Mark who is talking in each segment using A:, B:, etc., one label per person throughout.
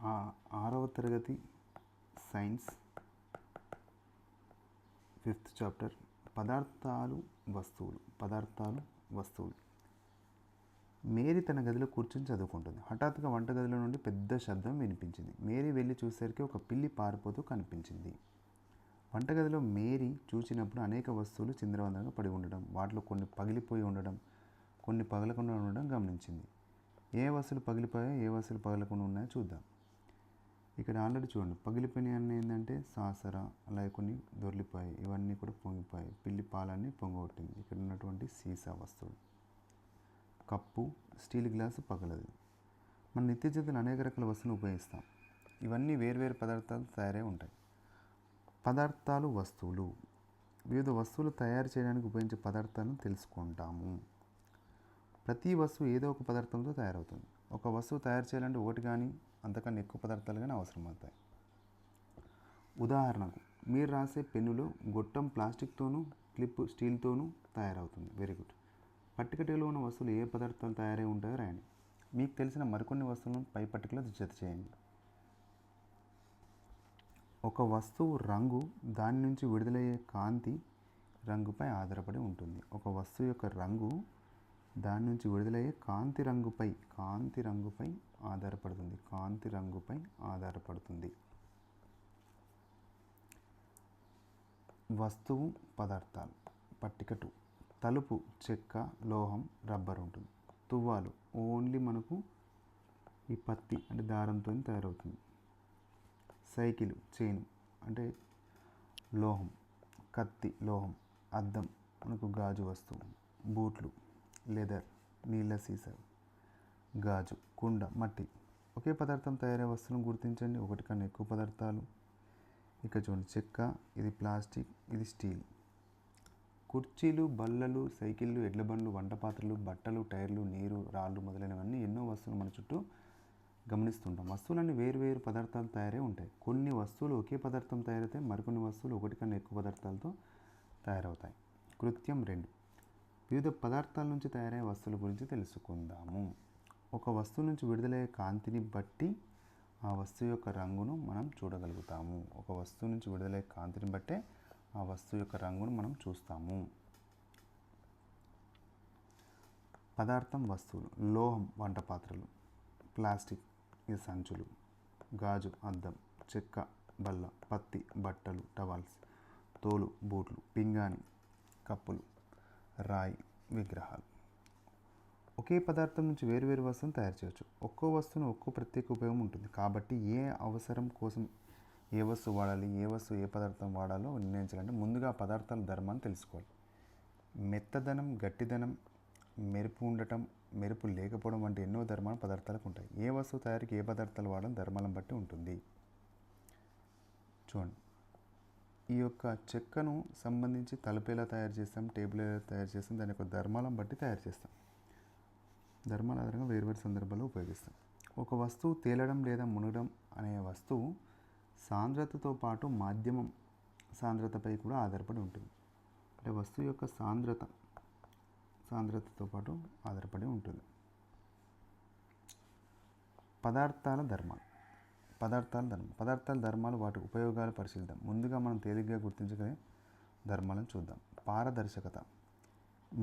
A: ఆరవ తరగతి science 5th chapter పదార్థాలు వస్తువులు. మేరీ తన గదిలో కూర్చొని చదువుకుంటుంది. హఠాత్తుగా వంటగదిలో నుండి పెద్ద శబ్దం వినిపించింది. మేరీ వెళ్ళి చూసేసరికి ఒక పిల్లి పారిపోతూ కనిపించింది. వంటగదిలో మేరీ చూసినప్పుడు అనేక వస్తువులు చిందరవందరగా పడి ఉండడం, వాటిలో కొన్ని పగిలిపోయి ఉండడం, కొన్ని పగలకుండా ఉండడం గమనించింది. ఏ వస్తువులు పగిలిపోయాయో ఏ వస్తువులు పగలకుండా ఉన్నాయో చూద్దాం. ఇక్కడ ఆల్రెడీ చూడండి, పగిలిపోయినాయి అన్నీ ఏంటంటే సాసర, అలాగే కొన్ని దొర్లిపోయాయి, ఇవన్నీ కూడా పొంగిపోయాయి. పిల్లి పాలన్నీ పొంగొట్టింది. ఇక్కడ ఉన్నటువంటి సీసా వస్తువులు, కప్పు, స్టీల్ గ్లాసు పగలదు. మన నిత్య జీవితంలో అనేక రకాల వస్తువులు ఉపయోగిస్తాం. ఇవన్నీ వేర్వేరు పదార్థాలు తయారై ఉంటాయి. పదార్థాలు వస్తువులు. వివిధ వస్తువులు తయారు చేయడానికి ఉపయోగించే పదార్థాలను తెలుసుకుంటాము. ప్రతి వస్తువు ఏదో ఒక పదార్థంతో తయారవుతుంది. ఒక వస్తువు తయారు చేయాలంటే ఒకటి కానీ అంతకన్నా ఎక్కువ పదార్థాలు కానీ అవసరమవుతాయి. ఉదాహరణకు, మీరు రాసే పెన్నులో గొట్టం ప్లాస్టిక్తోనూ, క్లిప్ స్టీల్తోనూ తయారవుతుంది. Very good. పట్టికలో ఉన్న వస్తువులు ఏ పదార్థాలు తయారై ఉంటాయో రాయండి. మీకు తెలిసిన మరికొన్ని వస్తువులను పై పట్టికలో జత చేయండి. ఒక వస్తువు రంగు దాని నుంచి విడుదలయ్యే కాంతి రంగుపై ఆధారపడి ఉంటుంది. ఒక వస్తువు యొక్క రంగు దాని నుంచి విడుదలయ్యే కాంతి రంగుపై ఆధారపడుతుంది. వస్తువు పదార్థాలు. పట్టిక 2. తలుపు చెక్క, లోహం, రబ్బర్ ఉంటుంది. తువ్వాలు ఓన్లీ మనకు ఈ పత్తి అంటే దారంతో తయారవుతుంది. సైకిల్ చైన్ అంటే లోహం. కత్తి లోహం. అద్దం మనకు గాజు వస్తువు. బూట్లు లెదర్. నీళ్ళ సీసా గాజు. కుండ మట్టి. ఒకే పదార్థం తయారయ్యే వస్తువులను గుర్తించండి. ఒకటి కన్నా ఎక్కువ పదార్థాలు. ఇక్కడ చూడండి, చెక్క, ఇది ప్లాస్టిక్, ఇది స్టీల్. కుర్చీలు, బల్లలు, సైకిళ్ళు, ఎడ్ల బండ్లు, వంట పాత్రలు, బట్టలు, టైర్లు, నీరు, రాళ్ళు మొదలైనవన్నీ ఎన్నో వస్తువులు మన చుట్టూ గమనిస్తుంటాం. వస్తువులన్నీ వేరు పదార్థాలు తయారై ఉంటాయి. కొన్ని వస్తువులు ఒకే పదార్థం తయారైతే మరికొన్ని వస్తువులు ఒకటి కన్నా ఎక్కువ పదార్థాలతో తయారవుతాయి. కృత్యం 2. వివిధ పదార్థాల నుంచి తయారయ్యే వస్తువుల గురించి తెలుసుకుందాము. ఒక వస్తువు నుంచి విడుదలయ్యే కాంతిని బట్టి ఆ వస్తువు యొక్క రంగును మనం చూడగలుగుతాము. ఒక వస్తువు నుంచి విడుదలయ్యే కాంతిని బట్టే ఆ వస్తువు యొక్క రంగును మనం చూస్తాము. పదార్థం వస్తువులు. లోహం వంట పాత్రలు, ప్లాస్టిక్ ఇది సంచులు, గాజు అద్దం, చెక్క బల్ల, పత్తి బట్టలు టవల్స్, తోలు బూట్లు, పింగాణి కప్పులు, రాయి విగ్రహాలు. ఒకే పదార్థం నుంచి వేరువేరు వస్తువును తయారు చేయవచ్చు. ఒక్కో వస్తువును ఒక్కో ప్రత్యేక ఉపయోగం ఉంటుంది. కాబట్టి ఏ అవసరం కోసం ఏ వస్తువు వాడాలి, ఏ వస్తువు ఏ పదార్థం వాడాలో నిర్ణయించాలంటే ముందుగా పదార్థాల ధర్మాన్ని తెలుసుకోవాలి. మెత్తదనం, గట్టిదనం, మెరుపు ఉండటం, మెరుపు లేకపోవడం వంటి ఎన్నో ధర్మాలు పదార్థాలకు ఉంటాయి. ఏ వస్తువు తయారీకి ఏ పదార్థాలు వాడడం ధర్మాలను బట్టి ఉంటుంది. చూడండి, ఈ యొక్క చెక్కను సంబంధించి తలుపు ఎలా తయారు చేస్తాం, టేబుల్ ఎలా తయారు చేస్తాం, దాని యొక్క ధర్మాలను బట్టి తయారు చేస్తాం. ధర్మాల ఆధారంగా వేరువేరు సందర్భాల్లో ఉపయోగిస్తాం. ఒక వస్తువు తేలడం లేదా మునగడం అనే వస్తువు సాంద్రతతో పాటు మాధ్యమం సాంద్రతపై కూడా ఆధారపడి ఉంటుంది. అంటే వస్తువు యొక్క సాంద్రతతో పాటు ఆధారపడి ఉంటుంది. పదార్థాల ధర్మాలు వాటి ఉపయోగాలు పరిశీలిద్దాం. ముందుగా మనం తేలిగ్గా గుర్తించగలిగే ధర్మాలను చూద్దాం. పారదర్శకత.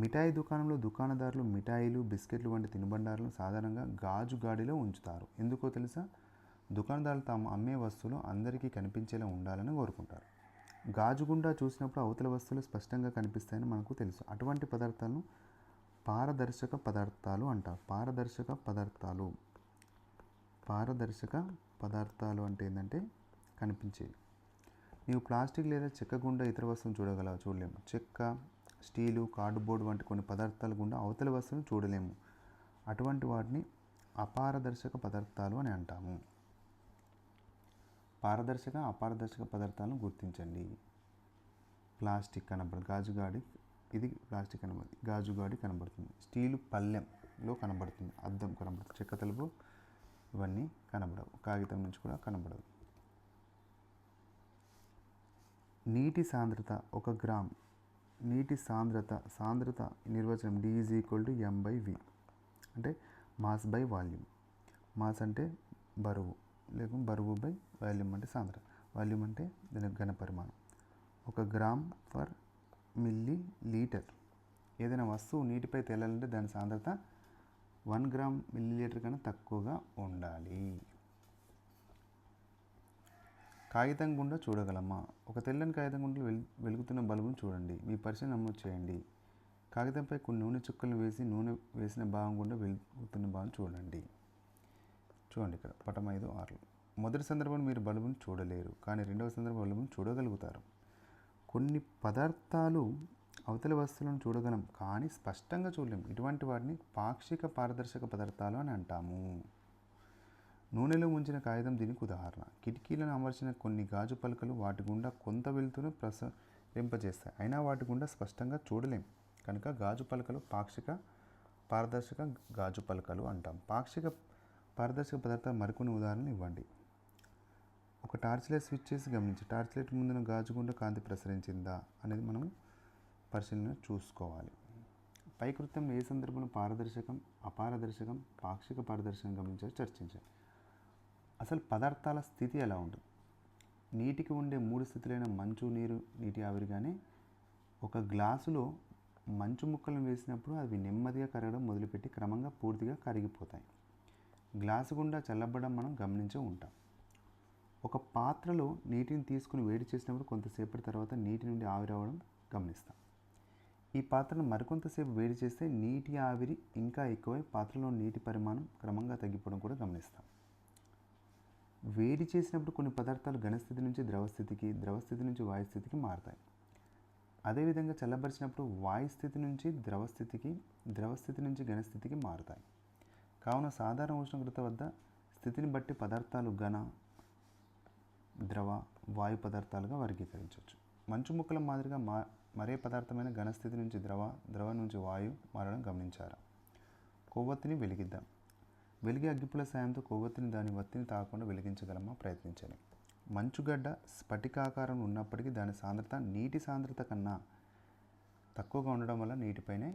A: మిఠాయి దుకాణంలో దుకాణదారులు మిఠాయిలు, బిస్కెట్లు వంటి తినుబండారాలను సాధారణంగా గాజు గాడిలో ఉంచుతారు. ఎందుకో తెలుసా? దుకాణదారులు తాము అమ్మే వస్తువులు అందరికీ కనిపించేలా ఉండాలని కోరుకుంటారు. గాజు గుండా చూసినప్పుడు అవతల వస్తువులు స్పష్టంగా కనిపిస్తాయని మనకు తెలుసు. అటువంటి పదార్థాలను పారదర్శక పదార్థాలు అంటారు. పారదర్శక పదార్థాలు అంటే ఏంటంటే కనిపించేవి. నీవు ప్లాస్టిక్ లేదా చెక్క గుండా ఇతర వస్తువును చూడలేము. చెక్క, స్టీలు, కార్డుబోర్డు వంటి కొన్ని పదార్థాల గుండా అవతల వస్తువును చూడలేము. అటువంటి వాటిని అపారదర్శక పదార్థాలు అని అంటాము. పారదర్శక, అపారదర్శక పదార్థాలను గుర్తించండి. ప్లాస్టిక్ కనబడుతుంది, గాజుగాడి, ఇది ప్లాస్టిక్ కనబడుతుంది, గాజుగాడి కనబడుతుంది. స్టీలు పళ్ళెంలో కనబడుతుంది, అద్దం కనబడుతుంది, చెక్క తలుపు ఇవన్నీ కనబడవు, కాగితం నుంచి కూడా కనబడవు. నీటి సాంద్రత 1 గ్రామ్. నీటి సాంద్రత నిర్వచనం D=m/v అంటే మాస్ బై వాల్యూమ్. మాస్ అంటే బరువు, లేకుంటే బరువు బై వాల్యూమ్ అంటే సాంద్రత. వాల్యూమ్ అంటే దాని ఘన పరిమాణం. 1 గ్రామ్ పర్ మిల్లీ లీటర్. ఏదైనా వస్తువు నీటిపై తేలాలంటే దాని సాంద్రత 1 గ్రామ్ మిల్లీ లీటర్ కన్నా తక్కువగా ఉండాలి. కాగితం గుండా చూడగలమా? ఒక తెల్లని కాగితం గుండా వెలుగుతున్న బల్బును చూడండి. మీ పరిచయం నమోదు చేయండి. కాగితంపై కొన్ని నూనె చుక్కలు వేసి నూనె వేసిన భాగం గుండా వెలుగుతున్న భాగం చూడండి. చూడండి ఇక్కడ పటం 5.6. మొదటి సందర్భంలో మీరు బల్బును చూడలేరు, కానీ రెండవ సందర్భంలో బల్బును చూడగలుగుతారు. కొన్ని పదార్థాలు అవతలి వస్తువులను చూడగలం, కానీ స్పష్టంగా చూడలేము. ఇటువంటి వాటిని పాక్షిక పారదర్శక పదార్థాలు అని అంటాము. నూనెలో ముంచిన కాగితం దీనికి ఉదాహరణ. కిటికీలను అమర్చిన కొన్ని గాజు పలకలు వాటి గుండా కొంత వెలుతురును ప్రసరింపజేస్తాయి, అయినా వాటి గుండా స్పష్టంగా చూడలేం. కనుక గాజు పలకలు పాక్షిక పారదర్శక గాజు పలకలు అంటాం. పాక్షిక పారదర్శక పదార్థాలు మరికొన్ని ఉదాహరణలు ఇవ్వండి. ఒక టార్చ్ లైట్ స్విచ్ చేసి గమనించి టార్చ్ లైట్ ముందున గాజు గుండా కాంతి ప్రసరించిందా అనేది మనం పరిశీలన చూసుకోవాలి. పై కృత్యంలో ఏ సందర్భంలో పారదర్శకం, అపారదర్శకం, పాక్షిక పారదర్శకం గమనించాలి, చర్చించాలి. అసలు పదార్థాల స్థితి ఎలా ఉంటుంది? నీటికి ఉండే 3 స్థితులైన మంచు, నీరు, నీటి ఆవిరి. కానీ ఒక గ్లాసులో మంచు ముక్కలను వేసినప్పుడు అవి నెమ్మదిగా కరగడం మొదలుపెట్టి క్రమంగా పూర్తిగా కరిగిపోతాయి. గ్లాసు గుండా చల్లబడడం మనం గమనించే ఉంటాం. ఒక పాత్రలో నీటిని తీసుకుని వేడి చేసినప్పుడు కొంతసేపటి తర్వాత నీటి నుండి ఆవిరి అవ్వడం గమనిస్తాం. ఈ పాత్రను మరికొంతసేపు వేడి చేస్తే నీటి ఆవిరి ఇంకా ఎక్కువై పాత్రలో నీటి పరిమాణం క్రమంగా తగ్గిపోవడం కూడా గమనిస్తాం. వేడి చేసినప్పుడు కొన్ని పదార్థాలు ఘనస్థితి నుంచి ద్రవస్థితికి, ద్రవస్థితి నుంచి వాయుస్థితికి మారుతాయి. అదేవిధంగా చల్లబరిచినప్పుడు వాయుస్థితి నుంచి ద్రవస్థితికి, ద్రవస్థితి నుంచి ఘనస్థితికి మారుతాయి. కావున సాధారణ ఉష్ణోగ్రత వద్ద స్థితిని బట్టి పదార్థాలు ఘన, ద్రవ, వాయు పదార్థాలుగా వర్గీకరించవచ్చు. మంచు ముక్కల మాదిరిగా మరే పదార్థమైన ఘనస్థితి నుంచి ద్రవ, ద్రవ నుంచి వాయు మారడం గమనించారా? కొవ్వొత్తిని వెలిగిద్దాం. వెలిగే అగ్గిపుల్ల సాయంతో కొవ్వొత్తిని దాని వత్తిని తాగకుండా వెలిగించగలమా? ప్రయత్నించండి. మంచుగడ్డ స్ఫటికాకారం ఉన్నప్పటికీ దాని సాంద్రత నీటి సాంద్రత కన్నా తక్కువగా ఉండడం వల్ల నీటిపైనే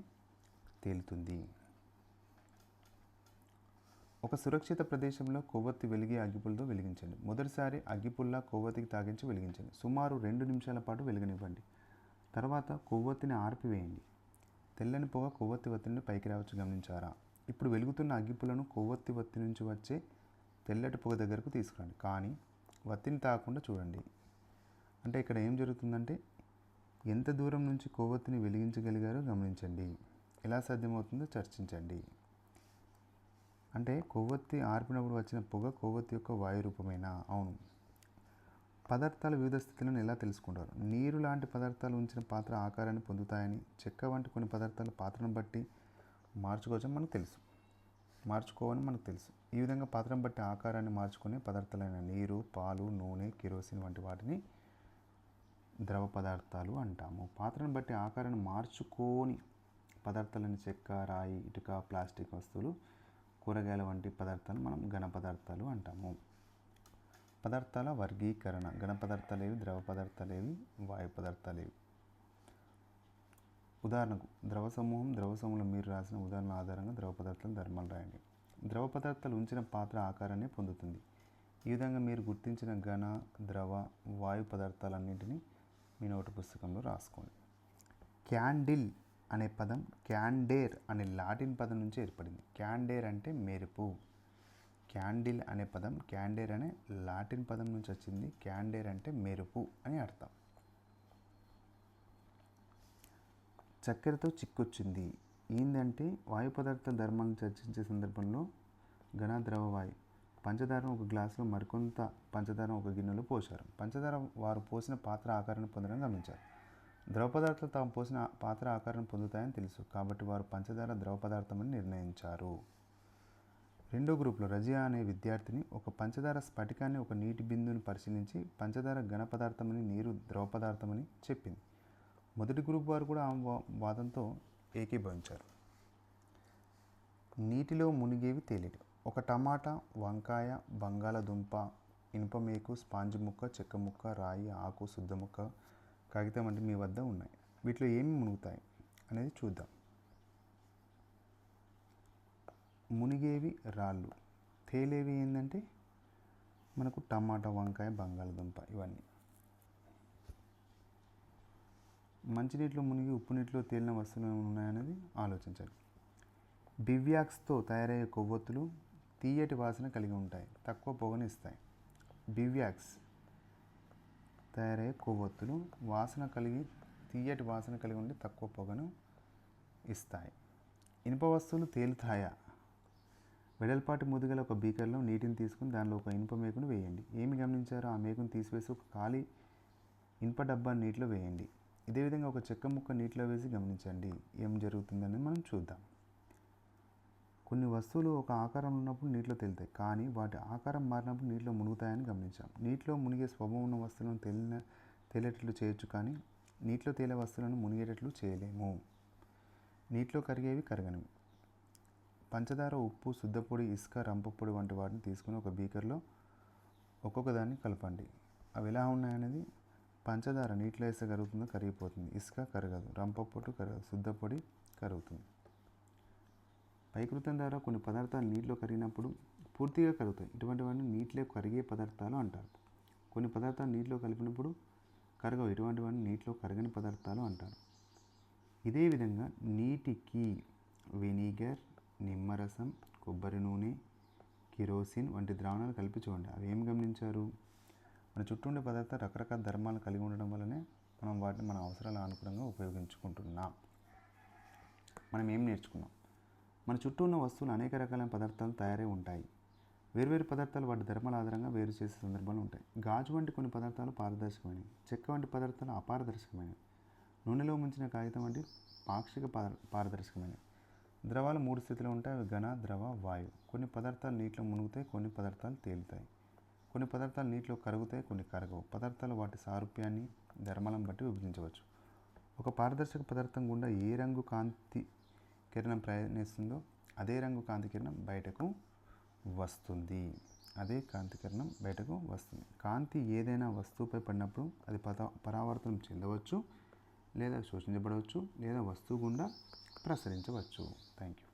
A: తేలుతుంది. ఒక సురక్షిత ప్రదేశంలో కొవ్వొత్తి వెలిగే అగ్గిపుల్లతో వెలిగించండి. మొదటిసారి అగ్గిపుల్ల కొవ్వొత్తికి తాగించి వెలిగించండి. సుమారు 2 నిమిషాల పాటు వెలుగనివ్వండి. తర్వాత కొవ్వొత్తిని ఆర్పివేయండి. తెల్లని పొగ కొవ్వొత్తి వత్తి నుండి పైకి రావచ్చు గమనించారా? ఇప్పుడు వెలుగుతున్న అగ్గిపుల్లను కొవ్వొత్తి వత్తి నుంచి వచ్చే తెల్లటి పొగ దగ్గరకు తీసుకురండి, కానీ వత్తిని తాగకుండా చూడండి. అంటే ఇక్కడ ఏం జరుగుతుందంటే ఎంత దూరం నుంచి కొవ్వొత్తిని వెలిగించగలిగారో గమనించండి. ఎలా సాధ్యమవుతుందో చర్చించండి. అంటే కొవ్వొత్తి ఆర్పినప్పుడు వచ్చిన పొగ కొవ్వొత్తి యొక్క వాయు రూపమేనా? అవును. పదార్థాల వివిధ స్థితులను ఎలా తెలుసుకుంటారు? నీరు లాంటి పదార్థాలు ఉంచిన పాత్ర ఆకారాన్ని పొందుతాయని, చెక్క వంటి కొన్ని పదార్థాలు పాత్రను బట్టి మార్చుకోవని మనకు తెలుసు. ఈ విధంగా పాత్రను బట్టి ఆకారాన్ని మార్చుకునే పదార్థాలైన నీరు, పాలు, నూనె, కిరోసిన్ వంటి వాటిని ద్రవ పదార్థాలు అంటాము. పాత్రను బట్టి ఆకారాన్ని మార్చుకోని పదార్థాలైన చెక్క, రాయి, ఇటుక, ప్లాస్టిక్ వస్తువులు, కూరగాయల వంటి పదార్థాలు మనం ఘన పదార్థాలు అంటాము. పదార్థాల వర్గీకరణ. ఘన పదార్థాలు ఏవి, ద్రవ పదార్థాలు ఏవి, వాయు పదార్థాలు ఏవి? ఉదాహరణకు ద్రవ సమూహంలో మీరు రాసిన ఉదాహరణ ఆధారంగా ద్రవ పదార్థాల ధర్మాలు రాయండి. ద్రవ పదార్థాలు ఉంచిన పాత్ర ఆకారాన్ని పొందుతుంది. ఈ విధంగా మీరు గుర్తించిన ఘన, ద్రవ, వాయు పదార్థాలన్నింటినీ మీ నోటు పుస్తకంలో రాసుకోండి. క్యాండిల్ అనే పదం క్యాండేర్ అనే లాటిన్ పదం నుంచి ఏర్పడింది. క్యాండేర్ అంటే మెరుపు. క్యాండిల్ అనే పదం క్యాండేర్ అనే లాటిన్ పదం నుంచి వచ్చింది. క్యాండేర్ అంటే మెరుపు అని అర్థం. చక్కెరతో చిక్కొచ్చింది. ఏంటంటే వాయు పదార్థాల ధర్మాలను చర్చించే సందర్భంలో ఘన, ద్రవ, వాయు. పంచదారను ఒక గ్లాసులో మరికొంత పంచదారను ఒక గిన్నెలో పోశారు. పంచదార వారు పోసిన పాత్ర ఆకారాన్ని పొందడం గమనించారు. ద్రవ పదార్థాలు తాము పోసిన పాత్ర ఆకారాన్ని పొందుతాయని తెలుసు, కాబట్టి వారు పంచదార ద్రవ పదార్థమని నిర్ణయించారు. రెండో గ్రూప్లో రజియా అనే విద్యార్థిని ఒక పంచదార స్ఫటికాన్ని ఒక నీటి బిందువుని పరిశీలించి పంచదార ఘన పదార్థమని, నీరు ద్రవ పదార్థమని చెప్పింది. మొదటి గ్రూప్ వారు కూడా ఆ వాదంతో ఏకీభవించారు. నీటిలో మునిగేవి తేలిక. ఒక టమాటా, వంకాయ, బంగాళదుంప, ఇనుపమేకు, స్పాంజ్ ముక్క, చెక్క ముక్క, రాయి, ఆకు, శుద్ధ ముక్క, కాగితం వంటి మీ వద్ద ఉన్నాయి. వీటిలో ఏమి మునుగుతాయి అనేది చూద్దాం. మునిగేవి రాళ్ళు, తేలేవి ఏంటంటే మనకు టమాటా, వంకాయ, బంగాళదుంప ఇవన్నీ. మంచినీటిలో మునిగి ఉప్పు నీటిలో తేలిన వస్తువులు ఉన్నాయనేది ఆలోచించాలి. బివ్యాక్స్తో తయారయ్యే కొవ్వొత్తులు తీయటి వాసన కలిగి ఉంటాయి, తక్కువ పొగను ఇస్తాయి. బివ్యాక్స్ తయారయ్యే కొవ్వొత్తులు తీయటి వాసన కలిగి ఉండి తక్కువ పొగను ఇస్తాయి. ఇనుప వస్తువులు తేలుతాయా? వెడల్పాటి ముదుగల ఒక బీకర్లో నీటిని తీసుకుని దానిలో ఒక ఇనుప మేకును వేయండి. ఏమి గమనించారో ఆ మేకును తీసివేసి ఒక ఖాళీ ఇనుప డబ్బాను నీటిలో వేయండి. ఇదే విధంగా ఒక చెక్క ముక్క నీటిలో వేసి గమనించండి ఏం జరుగుతుందని మనం చూద్దాం. కొన్ని వస్తువులు ఒక ఆకారం ఉన్నప్పుడు నీటిలో తేలుతాయి, కానీ వాటి ఆకారం మారినప్పుడు నీటిలో మునుగుతాయని గమనించాం. నీటిలో మునిగే స్వభావం ఉన్న వస్తువులను తేలేటట్లు చేయొచ్చు, కానీ నీటిలో తేలే వస్తువులను మునిగేటట్లు చేయలేము. నీటిలో కరిగేవి, కరగనివి. పంచదార, ఉప్పు, శుద్ధపొడి, ఇసుక, రంపపొడి వంటి వాటిని తీసుకుని ఒక బీకర్లో ఒక్కొక్క దాన్ని కలపండి. అవి ఎలా ఉన్నాయనేది, పంచదార నీటిలో వేస్తే కరుగుతుందో కరిగిపోతుంది, ఇసుక కరగదు, రంపపొడి కరగదు, శుద్ధపొడి కరుగుతుంది. పైకృతం ద్వారా కొన్ని పదార్థాలు నీటిలో కరిగినప్పుడు పూర్తిగా కరుగుతాయి. ఇటువంటివన్నీ నీటిలో కరిగే పదార్థాలు అంటారు. కొన్ని పదార్థాలు నీటిలో కలిపినప్పుడు కరగవు. ఇటువంటివన్నీ నీటిలో కరగని పదార్థాలు అంటారు. ఇదే విధంగా నీటికి వెనిగర్, నిమ్మరసం, కొబ్బరి నూనె, కిరోసిన్ వంటి ద్రావణాలు కలిపి చూడండి. అవి ఏం గమనించారు? మన చుట్టూ ఉండే పదార్థాలు రకరకాల ధర్మాలు కలిగి ఉండడం వల్లనే మనం వాటిని మన అవసరాల అనుగుణంగా ఉపయోగించుకుంటున్నాం. మనం ఏం నేర్చుకున్నాం? మన చుట్టూ ఉన్న వస్తువులు అనేక రకాలైన పదార్థాలు తయారై ఉంటాయి. వేర్వేరు పదార్థాలు వాటి ధర్మాల ఆధారంగా వేరు చేసే సందర్భాలు ఉంటాయి. గాజు వంటి కొన్ని పదార్థాలు పారదర్శకమైనవి, చెక్క వంటి పదార్థాలు అపారదర్శకమైనవి, నూనెలో ముంచిన కాగితం వంటి పాక్షిక పారదర్శకమైనవి. ద్రవాలు 3 స్థితిలో ఉంటాయి. అవి ఘన, ద్రవ, వాయు. కొన్ని పదార్థాలు నీటిలో మునుగుతాయి, కొన్ని పదార్థాలు తేలుతాయి. కొన్ని పదార్థాలు నీటిలో కరుగుతాయి, కొన్ని కరగవు. పదార్థాలు వాటి సారూప్యాన్ని, ధర్మాలను బట్టి విభజించవచ్చు. ఒక పారదర్శక పదార్థం గుండా ఏ రంగు కాంతి కిరణం ప్రయాణిస్తుందో అదే రంగు కాంతి కిరణం బయటకు వస్తుంది. కాంతి ఏదైనా వస్తువుపై పడినప్పుడు అది పరావర్తనం చెందవచ్చు, లేదా శోషించబడవచ్చు, లేదా వస్తువు గుండా ప్రసరించవచ్చు. Thank you.